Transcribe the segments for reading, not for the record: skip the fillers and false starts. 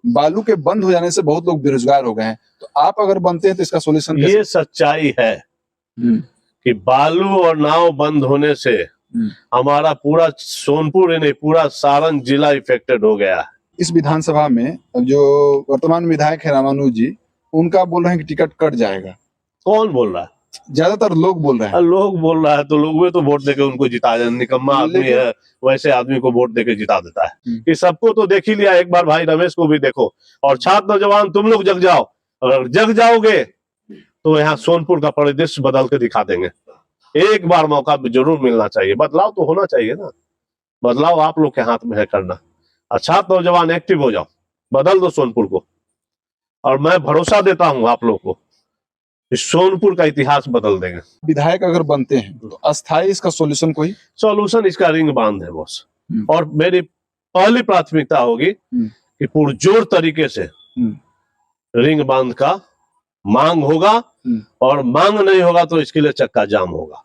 बालू के बंद हो जाने से बहुत लोग बेरोजगार हो गए हैं, तो आप अगर बनते हैं तो इसका सोल्यूशन ये सच्चाई है कि बालू और नाव बंद होने से हमारा पूरा सोनपुर ही नहीं पूरा सारण जिला इफेक्टेड हो गया है। इस विधानसभा में जो वर्तमान विधायक है रामानुज जी, उनका बोल रहे हैं कि टिकट कट जाएगा। कौन बोल रहा है? ज्यादातर लोग बोल रहे हैं। लोग बोल रहा है तो लोग भी तो वोट देके उनको जिता जाए। निकम्मा आदमी है, वैसे आदमी को वोट देके जिता देता है। कि सबको तो देख ही लिया, एक बार भाई रमेश को भी देखो। और छात्र नौजवान तुम लोग जग जाओ, अगर जग जाओगे तो यहाँ सोनपुर का परिदृश्य बदल के दिखा देंगे। एक बार मौका जरूर मिलना चाहिए, बदलाव तो होना चाहिए ना। बदलाव आप लोग के हाथ में है करना। अच्छा नौजवान एक्टिव हो जाओ, बदल दो सोनपुर को। और मैं भरोसा देता हूं आप लोग को, सोनपुर का इतिहास बदल देंगे। विधायक अगर बनते हैं तो अस्थायी इसका सोल्यूशन कोई? सॉल्यूशन इसका रिंग बांध है बॉस। और मेरी पहली प्राथमिकता होगी कि पुरजोर तरीके से रिंग बांध का मांग होगा, और मांग नहीं होगा तो इसके लिए चक्का जाम होगा।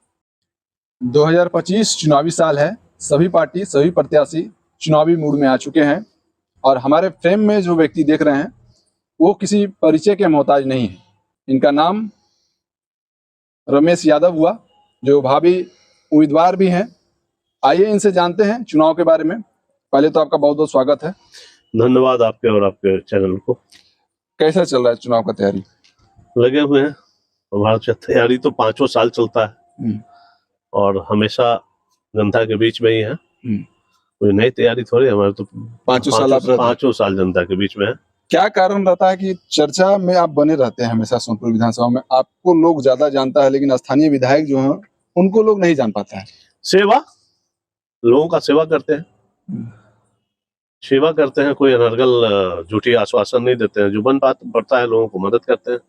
2025 चुनावी साल है, सभी पार्टी सभी प्रत्याशी चुनावी मूड में आ चुके हैं, और हमारे फ्रेम में जो व्यक्ति देख रहे हैं वो किसी परिचय के मोहताज नहीं है। इनका नाम रमेश यादव हुआ, जो भावी उम्मीदवार भी हैं। आइए इनसे जानते हैं चुनाव के बारे में। पहले तो आपका बहुत बहुत स्वागत है। धन्यवाद आपके और आपके चैनल को। कैसा चल रहा है चुनाव का तैयारी? लगे हुए हैं, हमारा तैयारी तो 5 साल चलता है और हमेशा जनता के बीच में ही है। कोई नई तैयारी थोड़ी, हमारे तो 5 साल जनता के बीच में है। क्या कारण रहता है कि चर्चा में आप बने रहते हैं हमेशा? सोनपुर विधानसभा में आपको लोग ज्यादा जानता है, लेकिन स्थानीय विधायक जो हैं उनको लोग नहीं जान पाता है। सेवा, लोगों का सेवा करते हैं, सेवा करते हैं। कोई अनर्गल झूठी आश्वासन नहीं देते हैं। जो बन पड़ता है लोगों को मदद करते हैं,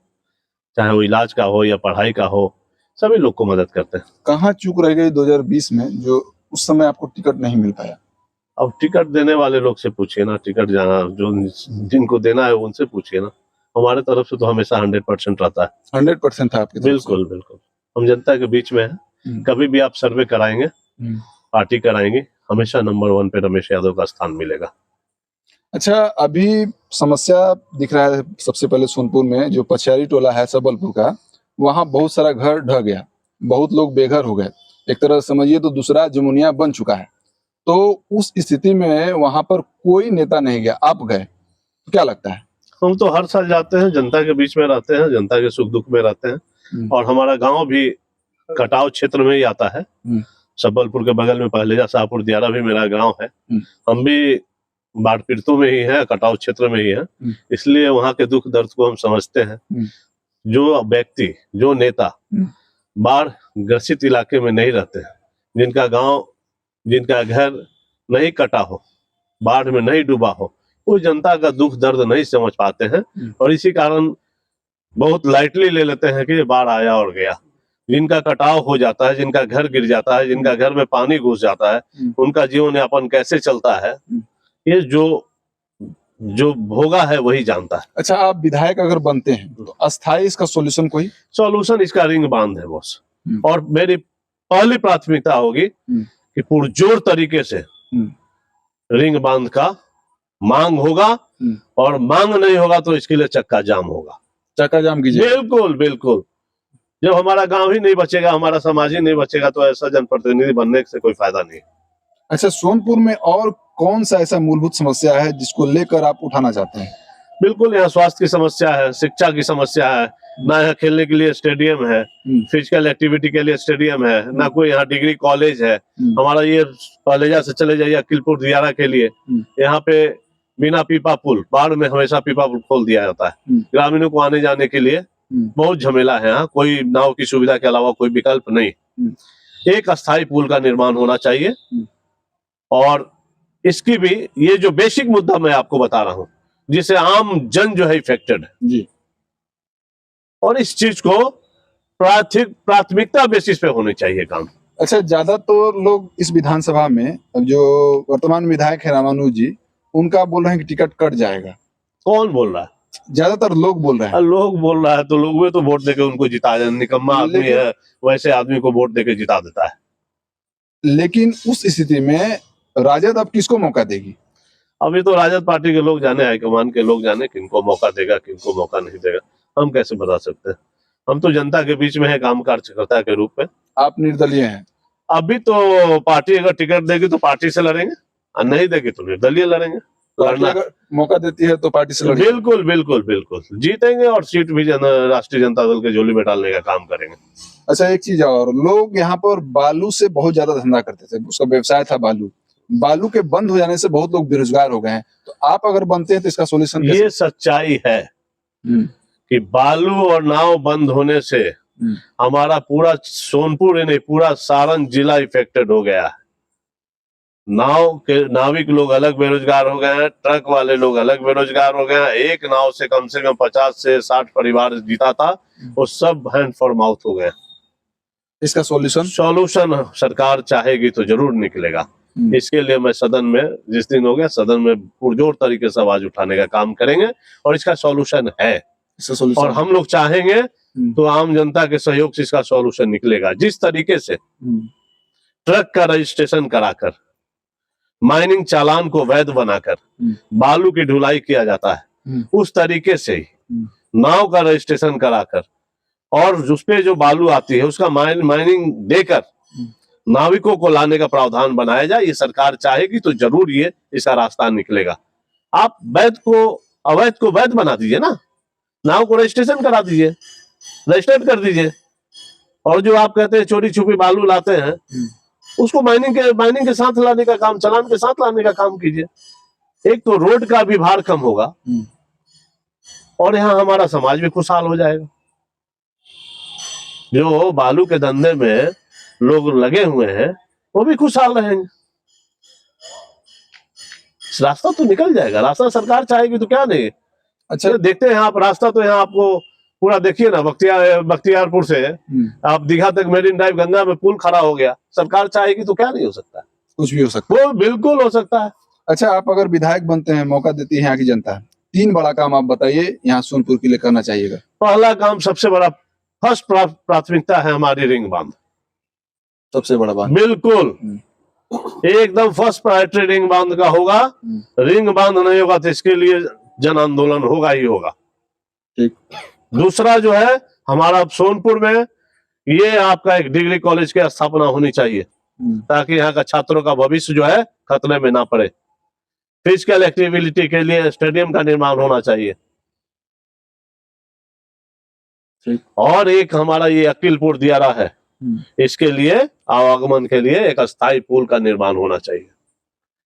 चाहे वो इलाज का हो या पढ़ाई का हो, सभी लोग को मदद करते हैं। कहाँ चूक रह गई 2020 में जो उस समय आपको टिकट नहीं मिल पाया? अब टिकट देने वाले लोग से पूछिए ना। टिकट जाना जो जिनको देना है उनसे पूछिए ना। हमारे तरफ से तो हमेशा 100% रहता है। 100% था आपकी तरफ से? बिल्कुल बिल्कुल, हम जनता के बीच में हैं। कभी भी आप सर्वे कराएंगे, पार्टी कराएंगे, हमेशा नंबर 1 पे रमेश यादव का स्थान मिलेगा। अच्छा, अभी समस्या दिख रहा है सबसे पहले सोनपुर में जो पछियारी टोला है सबलपुर का, वहाँ बहुत सारा घर ढह गया, बहुत लोग बेघर हो गए। एक तरह समझिए तो दूसरा जमुनिया बन चुका है। तो उस स्थिति में वहां पर कोई नेता नहीं गया, आप गए, तो क्या लगता है? हम तो हर साल जाते हैं, जनता के बीच में रहते हैं, जनता के सुख दुख में रहते हैं। और हमारा गांव भी कटाव क्षेत्र में ही आता है। सबलपुर के बगल में पहलेजा शाहपुर दियारा भी मेरा गांव है। हम भी बाढ़ पीड़ितों में ही है, कटाव क्षेत्र में ही है, इसलिए वहाँ के दुख दर्द को हम समझते हैं। जो व्यक्ति, जो नेता बाढ़ ग्रसित इलाके में नहीं रहते हैं, जिनका गांव, जिनका घर नहीं कटा हो, बाढ़ में नहीं डूबा हो, वो जनता का दुख दर्द नहीं समझ पाते हैं। और इसी कारण बहुत लाइटली ले लेते हैं कि बाढ़ आया और गया। जिनका कटाव हो जाता है, जिनका घर गिर जाता है, जिनका घर में पानी घुस जाता है, उनका जीवन यापन कैसे चलता है, ये जो भोगा है वही जानता है। अच्छा, आप विधायक अगर बनते हैं तो अस्थायी इसका सोल्यूशन कोई? सॉल्यूशन इसका रिंग बांध है बॉस। और मेरी पहली प्राथमिकता होगी कि पुरजोर तरीके से रिंग बांध का मांग होगा, और मांग नहीं होगा तो इसके लिए चक्का जाम होगा। चक्का जाम कीजिए? बिल्कुल बिल्कुल। जब हमारा गांव ही नहीं बचेगा, हमारा समाज ही नहीं बचेगा, तो ऐसा जनप्रतिनिधि बनने से कोई फायदा नहीं। अच्छा, सोनपुर में और कौन सा ऐसा मूलभूत समस्या है जिसको लेकर आप उठाना चाहते हैं? बिल्कुल, यहाँ स्वास्थ्य की समस्या है, शिक्षा की समस्या है, ना यहाँ खेलने के लिए स्टेडियम है, फिजिकल एक्टिविटी के लिए स्टेडियम है, ना कोई यहाँ डिग्री कॉलेज है। हमारा ये पहलेजा से चले जाइए अकिलपुर दियारा के लिए, यहाँ पे बिना पीपा पुल, बाढ़ में हमेशा पीपा पुल खोल दिया जाता है। ग्रामीणों को आने जाने के लिए बहुत झमेला है। यहाँ कोई नाव की सुविधा के अलावा कोई विकल्प नहीं। एक अस्थायी पुल का निर्माण होना चाहिए। और इसकी भी, ये जो बेसिक मुद्दा मैं आपको बता रहा हूँ, जिसे आम जन जो है इफेक्टेड है जी, और इस चीज को प्राथमिकता बेसिस पे होने चाहिए काम। अच्छा, ज्यादातर लोग इस विधानसभा में जो वर्तमान विधायक है रामानुज जी, उनका बोल रहे हैं कि टिकट कट जाएगा। कौन बोल रहा है? ज्यादातर लोग बोल रहे हैं। लोग बोल रहा है तो लोग भी तो वोट देके उनको जिता जाए। निकम्मा आदमी है, वैसे आदमी को वोट देके जिता देता है। लेकिन उस स्थिति में राजद अब किसको मौका देगी? अभी तो राजद पार्टी के लोग जाने, हाईकमान के लोग जाने किनको मौका देगा किनको मौका नहीं देगा, हम कैसे बता सकते हैं। हम तो जनता के बीच में है काम कार्यकर्ता के रूप में। आप निर्दलीय हैं? अभी तो पार्टी अगर टिकट देगी तो पार्टी से लड़ेंगे और नहीं देगी तो निर्दलीय लड़ेंगे। पार्टी अगर मौका देती है तो पार्टी से लड़ेंगे? बिल्कुल बिल्कुल बिल्कुल जीतेंगे और सीट भी राष्ट्रीय जनता दल के झोली में डालने का काम करेंगे। अच्छा, एक चीज और, लोग यहाँ पर बालू से बहुत ज्यादा धंधा करते थे, उसका व्यवसाय था बालू। बालू के बंद हो जाने से बहुत लोग बेरोजगार हो गए हैं, तो आप अगर बनते हैं तो इसका सोल्यूशन ये सच्चाई है कि बालू और नाव बंद होने से हमारा पूरा सोनपुर ही नहीं पूरा सारण जिला इफेक्टेड हो गया है। नाव के नाविक लोग अलग बेरोजगार हो गए हैं, ट्रक वाले लोग अलग बेरोजगार हो गए हैं। एक नाव से कम 50 से 60 परिवार जीता था, वो सब हैंड फॉर माउथ हो गए। इसका सॉल्यूशन सरकार चाहेगी तो जरूर निकलेगा। इसके लिए मैं सदन में, जिस दिन हो गया सदन में पुरजोर तरीके से आवाज उठाने का काम करेंगे और इसका सॉल्यूशन है। और हम लोग चाहेंगे तो आम जनता के सहयोग से इसका सॉल्यूशन निकलेगा। जिस तरीके से ट्रक का रजिस्ट्रेशन कराकर, माइनिंग चालान को वैध बनाकर बालू की ढुलाई किया जाता है, उस तरीके से ही नाव का रजिस्ट्रेशन कराकर और उसपे जो बालू आती है उसका माइनिंग देकर नाविकों को लाने का प्रावधान बनाया जाए। ये सरकार चाहेगी तो जरूर ये इसका रास्ता निकलेगा। आप वैध को अवैध को वैध बना दीजिए ना, नाव को रजिस्ट्रेशन करा दीजिए, रजिस्टर्ड कर दीजिए। और जो आप कहते हैं चोरी छुपी बालू लाते हैं उसको माइनिंग के साथ लाने का काम, चालान के साथ लाने का काम कीजिए। एक तो रोड का भी भार कम होगा और यहाँ हमारा समाज भी खुशहाल हो जाएगा। जो बालू के धंधे में लोग लगे हुए हैं वो भी खुशहाल रहेंगे। रास्ता तो निकल जाएगा, रास्ता सरकार चाहेगी तो क्या नहीं। अच्छा देखते हैं आप, रास्ता तो यहाँ आपको पूरा देखिए ना, बख्तियारपुर से आप दीघा तक मेरीन ड्राइव गंगा में पुल खड़ा हो गया। सरकार चाहेगी तो क्या नहीं हो सकता, कुछ भी हो सकता है, वो बिल्कुल हो सकता है। अच्छा, आप अगर विधायक बनते हैं, मौका देती है यहाँ की जनता, 3 बड़ा काम आप बताइए यहाँ सोनपुर के लिए करना चाहिएगा। पहला काम, सबसे बड़ा फर्स्ट प्राथमिकता है हमारी रिंग बांध। सबसे बड़ा बांध बिल्कुल एकदम फर्स्ट प्रायोरिटी रिंग बांध का होगा। रिंग बांध नहीं होगा तो इसके लिए जन आंदोलन होगा ही होगा। ठीक। दूसरा जो है, हमारा सोनपुर में ये आपका एक डिग्री कॉलेज की स्थापना होनी चाहिए ताकि यहाँ का छात्रों का भविष्य जो है खतरे में ना पड़े। फिजिकल एक्टिविटी के लिए स्टेडियम का निर्माण होना चाहिए। और एक हमारा ये अकीलपुर दियारा है, इसके लिए आवागमन के लिए एक अस्थायी पुल का निर्माण होना चाहिए।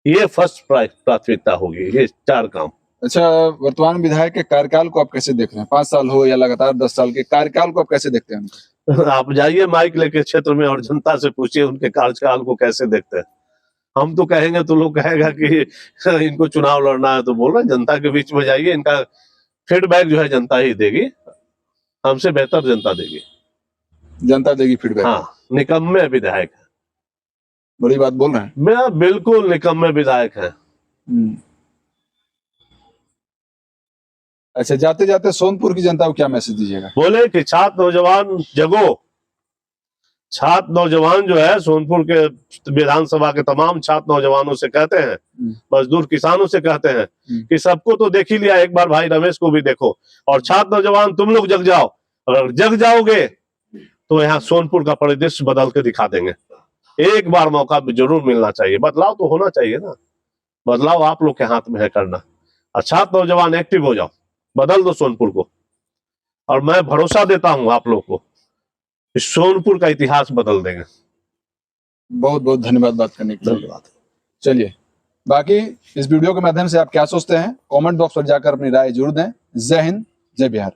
ये फर्स्ट प्राथमिकता होगी, ये 4 काम। अच्छा, वर्तमान विधायक के कार्यकाल को आप कैसे देख रहे हैं? 5 साल हो या लगातार 10 साल के कार्यकाल को आप कैसे देखते हैं? आप जाइए माइक लेके क्षेत्र में और जनता से पूछिए उनके कार्यकाल को कैसे देखते हैं। हम तो कहेंगे तो लोग कहेगा कि इनको चुनाव लड़ना है, तो बोल रहे जनता के बीच में जाइए, इनका फीडबैक जो है जनता ही देगी, हमसे बेहतर जनता देगी। जनता देगी फीडबैक? हाँ, निकम्मे विधायक है। बड़ी बात बोल रहे हैं। मैं बिल्कुल निकम्मे विधायक है। अच्छा, जाते जाते सोनपुर की जनता को क्या मैसेज दीजिएगा? बोले कि छात्र नौजवान जगो। छात्र नौजवान जो है सोनपुर के विधानसभा के तमाम छात्र नौजवानों से कहते हैं, मजदूर किसानों से कहते हैं कि सबको तो देख ही लिया, एक बार भाई रमेश को भी देखो। और छात्र नौजवान तुम लोग जग जाओ, और जग जाओगे तो यहाँ सोनपुर का परिदृश्य बदल के दिखा देंगे। एक बार मौका भी जरूर मिलना चाहिए, बदलाव तो होना चाहिए ना। बदलाव आप लोग के हाथ में है करना। और छात्र नौजवान एक्टिव हो जाओ, बदल दो सोनपुर को। और मैं भरोसा देता हूं आप लोग को, सोनपुर का इतिहास बदल देंगे। बहुत बहुत धन्यवाद बात करने के लिए। धन्यवाद। चलिए, बाकी इस वीडियो के माध्यम से आप क्या सोचते हैं, कमेंट बॉक्स पर जाकर अपनी राय जरूर दें। जय हिंद, जय बिहार।